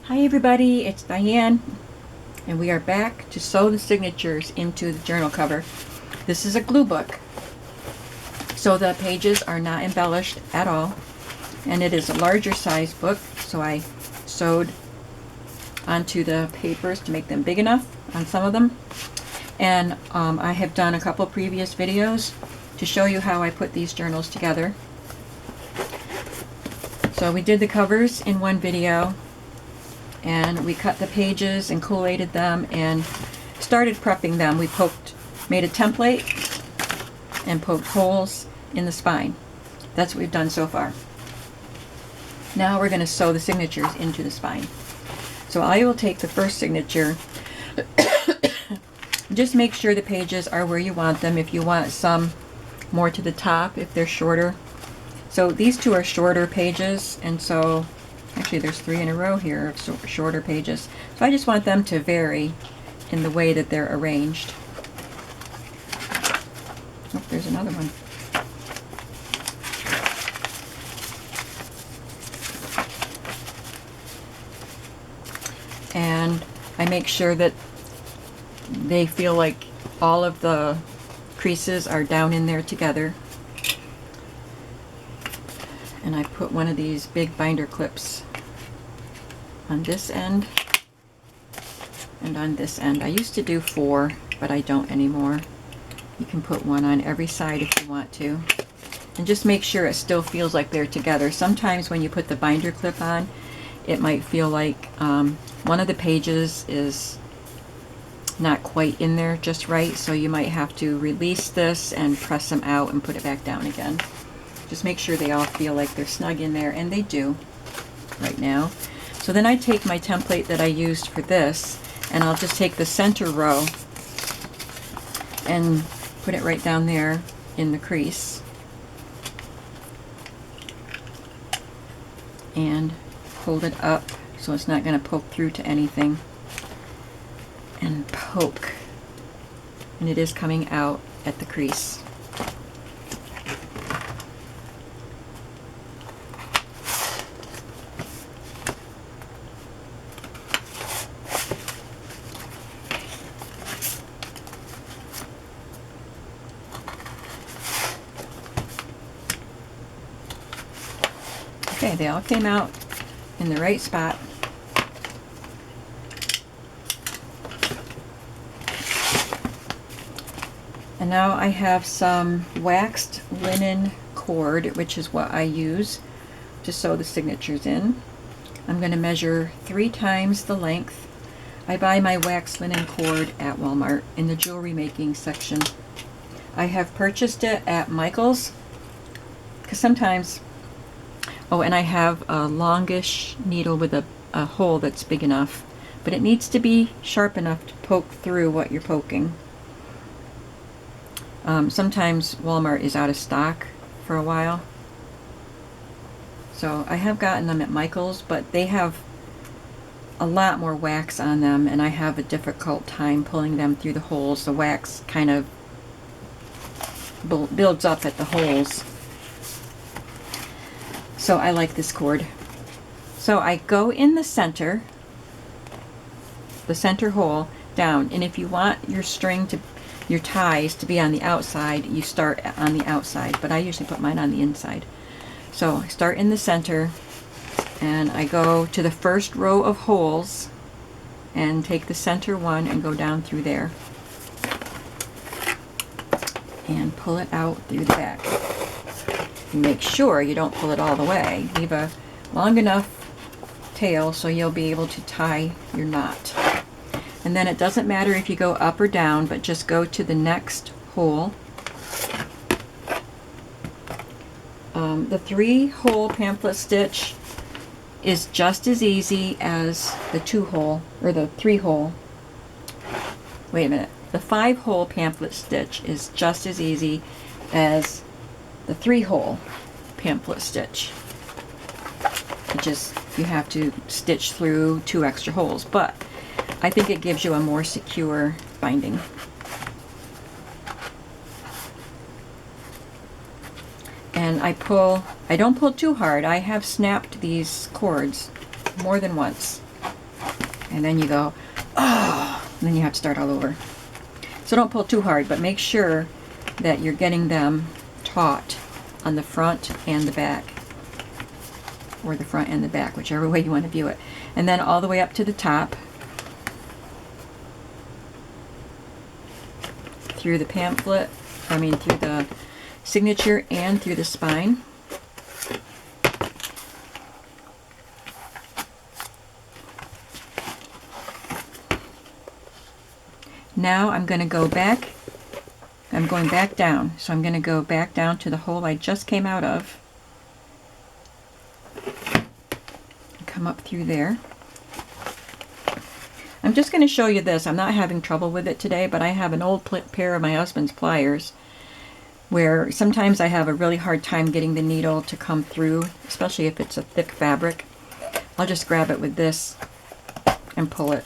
Hi everybody, it's Diane, and we are back to sew the signatures into the journal cover. This is a glue book, so the pages are not embellished at all, and it is a larger size book, so I sewed onto the papers to make them big enough on some of them. And I have done a couple previous videos to show you how I put these journals together. So we did the covers in one video, and we cut the pages and collated them and started prepping them. We made a template and poked holes in the spine. That's what we've done so far. Now we're going to sew the signatures into the spine. So I will take the first signature. Just make sure the pages are where you want them. If you want some more to the top, if they're shorter. So these two are shorter pages, and so actually there's 3 in a row here of shorter pages. So I just want them to vary in the way that they're arranged. Oh, there's another one. And I make sure that they feel like all of the creases are down in there together. And I put one of these big binder clips on this end and on this end. I used to do 4, but I don't anymore. You can put one on every side if you want to. And just make sure it still feels like they're together. Sometimes when you put the binder clip on, it might feel like one of the pages is not quite in there just right, so you might have to release this and press them out and put it back down again. Just make sure they all feel like they're snug in there, and they do right now. So then I take my template that I used for this, and I'll just take the center row and put it right down there in the crease. And hold it up so it's not going to poke through to anything. And poke. And it is coming out at the crease. Okay, they all came out in the right spot. And now I have some waxed linen cord, which is what I use to sew the signatures in. I'm going to measure 3 times the length. I buy my waxed linen cord at Walmart in the jewelry making section. I have purchased it at Michael's because sometimes, oh, and I have a longish needle with a hole that's big enough, but it needs to be sharp enough to poke through what you're poking. Sometimes Walmart is out of stock for a while. So I have gotten them at Michael's, but they have a lot more wax on them, and I have a difficult time pulling them through the holes. The wax kind of builds up at the holes. So I like this cord. So I go in the center hole down, and if you want your your ties to be on the outside, you start on the outside, but I usually put mine on the inside. So I start in the center, and I go to the first row of holes and take the center one and go down through there and pull it out through the back. And make sure you don't pull it all the way. Leave a long enough tail so you'll be able to tie your knot. And then it doesn't matter if you go up or down, but just go to the next hole. The 3-hole pamphlet stitch is just as easy as the 2-hole, or the 3-hole. Wait a minute. The 5-hole pamphlet stitch is just as easy as the 3-hole pamphlet stitch. It just, you have to stitch through 2 extra holes, but I think it gives you a more secure binding. And I don't pull too hard. I have snapped these cords more than once. And then you go, oh, and then you have to start all over. So don't pull too hard, but make sure that you're getting them taut on the front and the back, or the front and the back, whichever way you want to view it. And then all the way up to the top, through the pamphlet, through the signature and through the spine. Now I'm going to go back. I'm going back down. So I'm going to go back down to the hole I just came out of. Come up through there. I'm just going to show you this. I'm not having trouble with it today, but I have an old pair of my husband's pliers where sometimes I have a really hard time getting the needle to come through, especially if it's a thick fabric. I'll just grab it with this and pull it.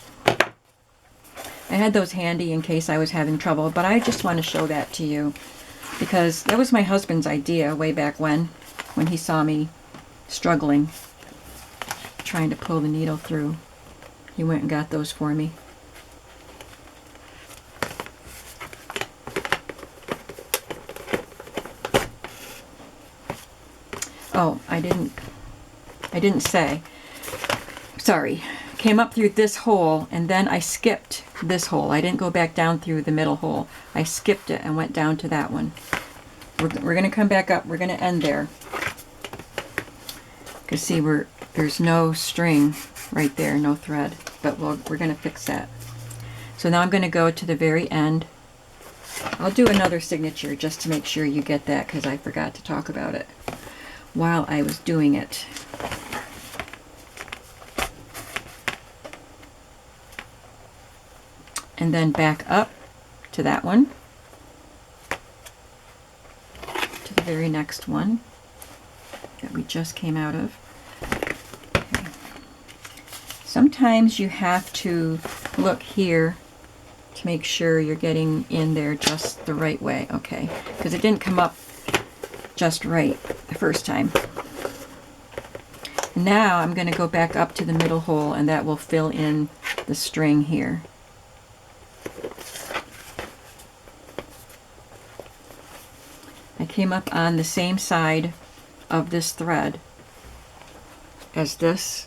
I had those handy in case I was having trouble, but I just want to show that to you because that was my husband's idea way back when he saw me struggling trying to pull the needle through. He went and got those for me. Oh, I didn't say. Sorry. Came up through this hole and then I skipped this hole. I didn't go back down through the middle hole. I skipped it and went down to that one. We're going to come back up. We're going to end there. Because see, there's no string right there, no thread. But we're going to fix that. So now I'm going to go to the very end. I'll do another signature just to make sure you get that because I forgot to talk about it while I was doing it. And then back up to that one, to the very next one that we just came out of. Okay. Sometimes you have to look here to make sure you're getting in there just the right way. Okay, because it didn't come up just right the first time. Now I'm going to go back up to the middle hole and that will fill in the string here. I came up on the same side of this thread as this,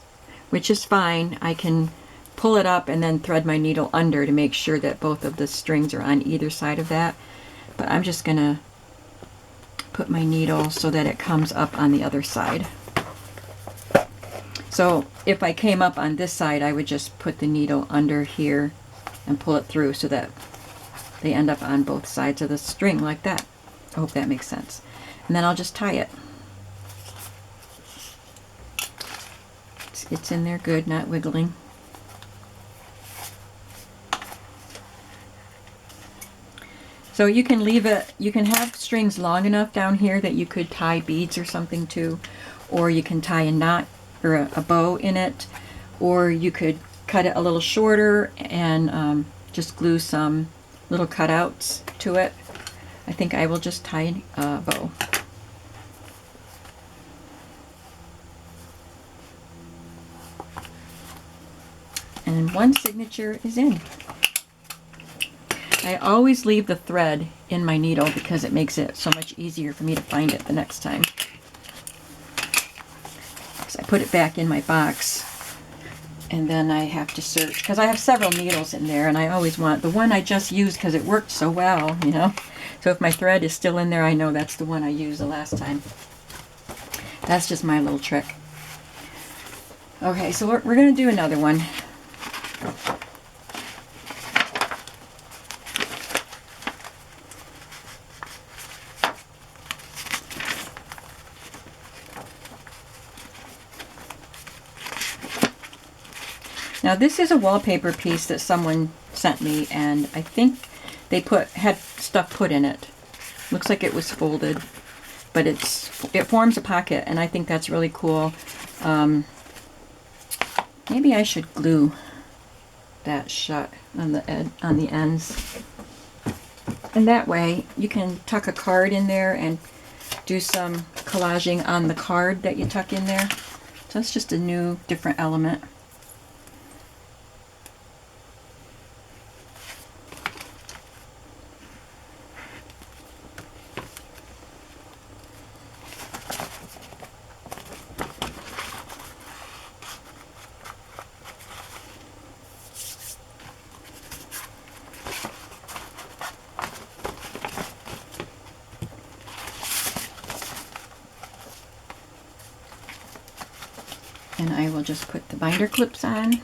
which is fine. I can pull it up and then thread my needle under to make sure that both of the strings are on either side of that. But I'm just going to put my needle so that it comes up on the other side. So if I came up on this side, I would just put the needle under here and pull it through so that they end up on both sides of the string like that. I hope that makes sense. And then I'll just tie it. It's in there good, not wiggling. So you can leave it, you can have strings long enough down here that you could tie beads or something to, or you can tie a knot or a bow in it, or you could cut it a little shorter and just glue some little cutouts to it. I think I will just tie a bow. And one signature is in. I always leave the thread in my needle because it makes it so much easier for me to find it the next time. So I put it back in my box and then I have to search because I have several needles in there and I always want the one I just used because it worked so well, you know. So if my thread is still in there, I know that's the one I used the last time. That's just my little trick. Okay, so we're going to do another one. Now this is a wallpaper piece that someone sent me, and I think they had stuff put in it. Looks like it was folded, but it forms a pocket, and I think that's really cool. Maybe I should glue that shut on the ends, and that way you can tuck a card in there and do some collaging on the card that you tuck in there. So it's just a new, different element. And I will just put the binder clips on.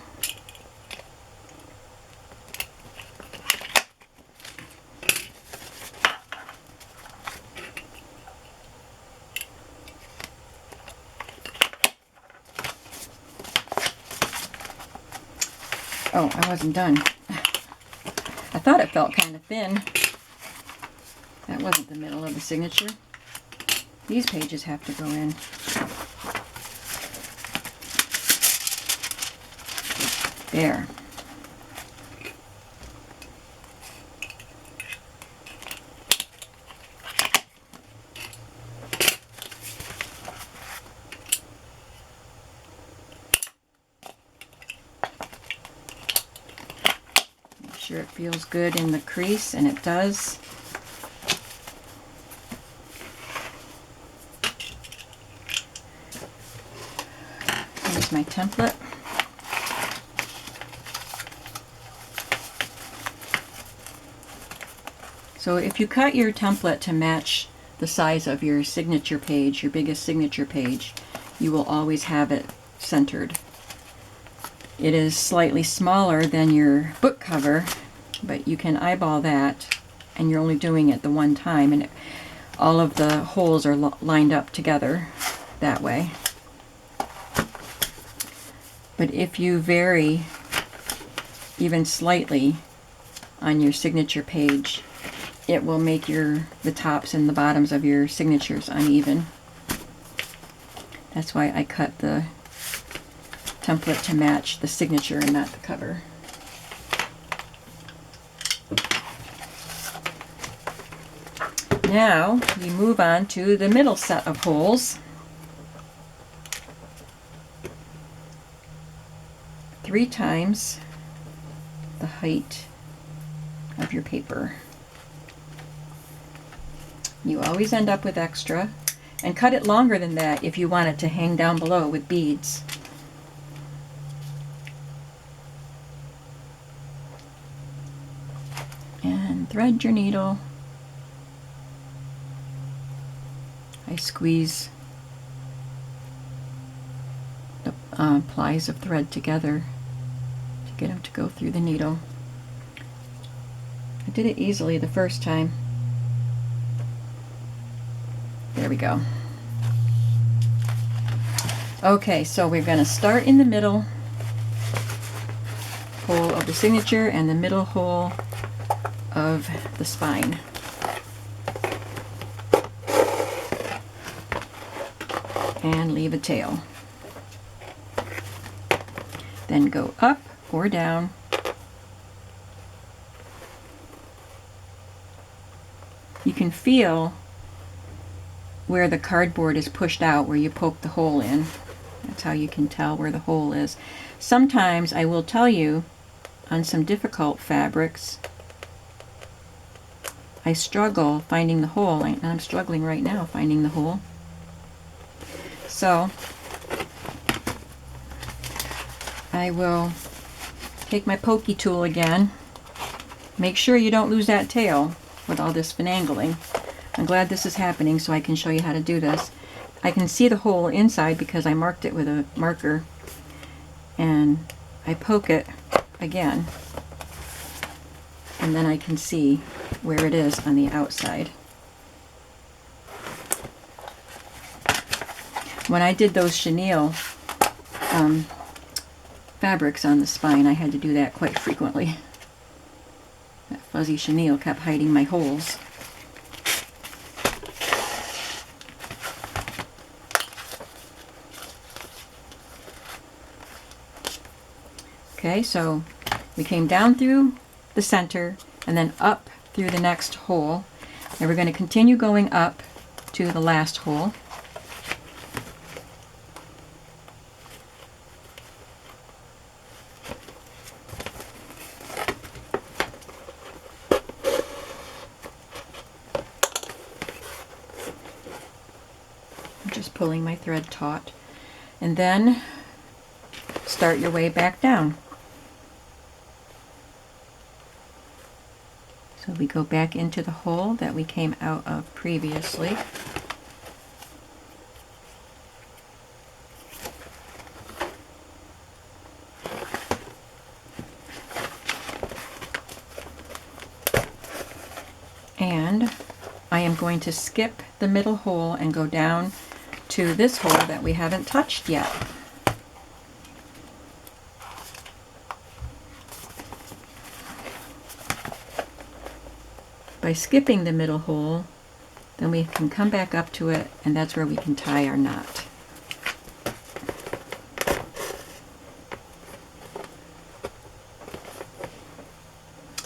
Oh, I wasn't done. I thought it felt kind of thin. That wasn't the middle of the signature. These pages have to go in. There. Make sure it feels good in the crease, and it does. Here's my template. So if you cut your template to match the size of your signature page, your biggest signature page, you will always have it centered. It is slightly smaller than your book cover, but you can eyeball that, and you're only doing it the one time, and all of the holes are lined up together that way. But if you vary even slightly on your signature page, it will make the tops and the bottoms of your signatures uneven. That's why I cut the template to match the signature and not the cover. Now we move on to the middle set of holes. 3 times the height of your paper. You always end up with extra, and cut it longer than that if you want it to hang down below with beads. And thread your needle. I squeeze the plies of thread together to get them to go through the needle. I did it easily the first time. There we go. Okay, so we're going to start in the middle hole of the signature and the middle hole of the spine. And leave a tail. Then go up or down. You can feel where the cardboard is pushed out, where you poke the hole in. That's how you can tell where the hole is. Sometimes I will tell you, on some difficult fabrics, I struggle finding the hole, and I'm struggling right now finding the hole. So I will take my pokey tool again. Make sure you don't lose that tail with all this finagling. I'm glad this is happening so I can show you how to do this. I can see the hole inside because I marked it with a marker, and I poke it again, and then I can see where it is on the outside. When I did those chenille fabrics on the spine, I had to do that quite frequently. That fuzzy chenille kept hiding my holes. Okay, so we came down through the center and then up through the next hole. And we're going to continue going up to the last hole. I'm just pulling my thread taut. And then start your way back down. So we go back into the hole that we came out of previously. And I am going to skip the middle hole and go down to this hole that we haven't touched yet. By skipping the middle hole, then we can come back up to it, and that's where we can tie our knot.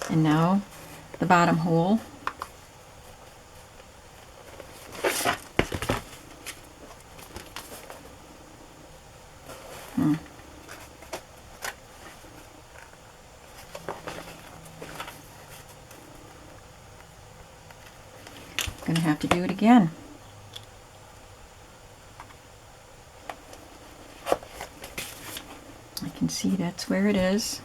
And now the bottom hole. Gonna have to do it again. I can see that's where it is.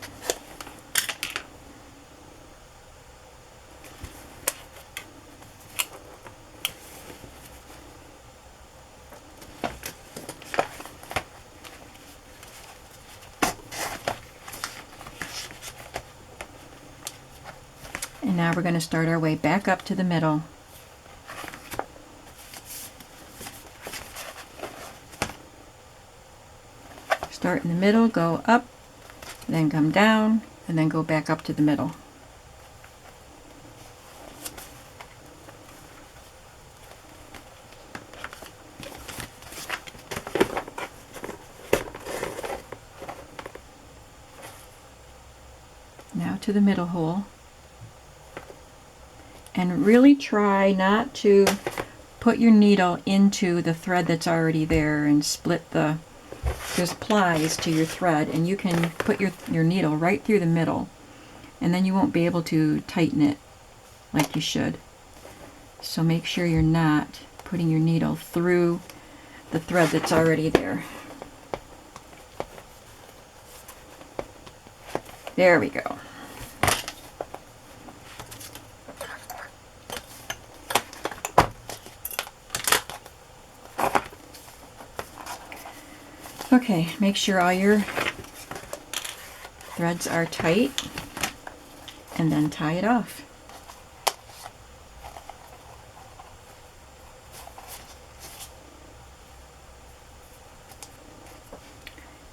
And now we're going to start our way back up to the middle. Start in the middle, go up, then come down, and then go back up to the middle. Now to the middle hole. And really try not to put your needle into the thread that's already there and split there's plies to your thread, and you can put your needle right through the middle, and then you won't be able to tighten it like you should. So make sure you're not putting your needle through the thread that's already there. There we go. Okay, make sure all your threads are tight, and then tie it off.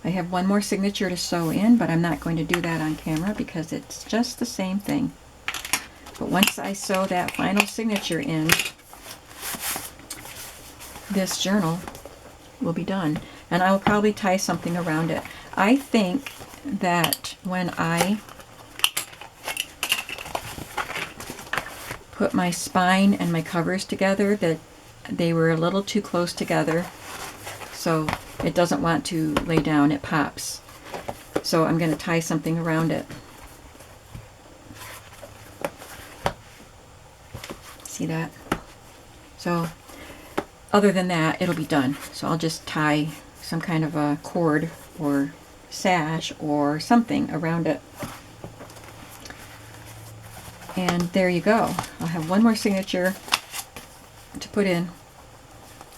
I have one more signature to sew in, but I'm not going to do that on camera because it's just the same thing. But once I sew that final signature in, this journal will be done. And I will probably tie something around it. I think that when I put my spine and my covers together, that they were a little too close together, so it doesn't want to lay down, it pops. So I'm going to tie something around it. See that? So other than that, it'll be done. So I'll just tie some kind of a cord or sash or something around it. And there you go. I'll have one more signature to put in,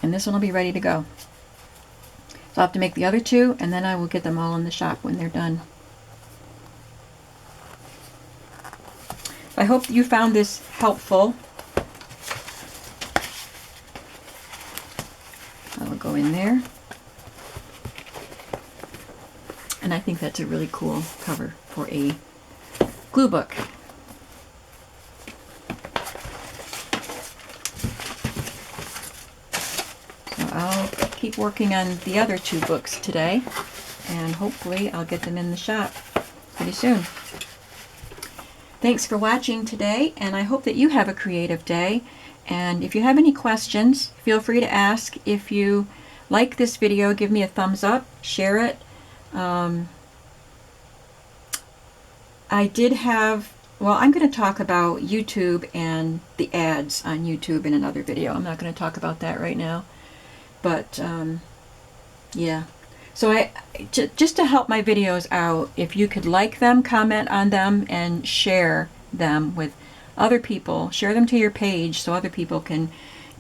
and this one will be ready to go. So I'll have to make the other two, and then I will get them all in the shop when they're done. I hope you found this helpful. I will go in there. And I think that's a really cool cover for a glue book. So I'll keep working on the other two books today, and hopefully I'll get them in the shop pretty soon. Thanks for watching today, and I hope that you have a creative day. And if you have any questions, feel free to ask. If you like this video, give me a thumbs up, share it. I did have, well, I'm going to talk about YouTube and the ads on YouTube in another video. I'm not going to talk about that right now. But, yeah. So just to help my videos out, if you could like them, comment on them, and share them with other people, share them to your page so other people can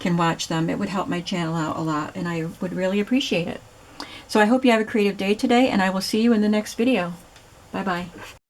watch them. It would help my channel out a lot, and I would really appreciate it. So I hope you have a creative day today, and I will see you in the next video. Bye-bye.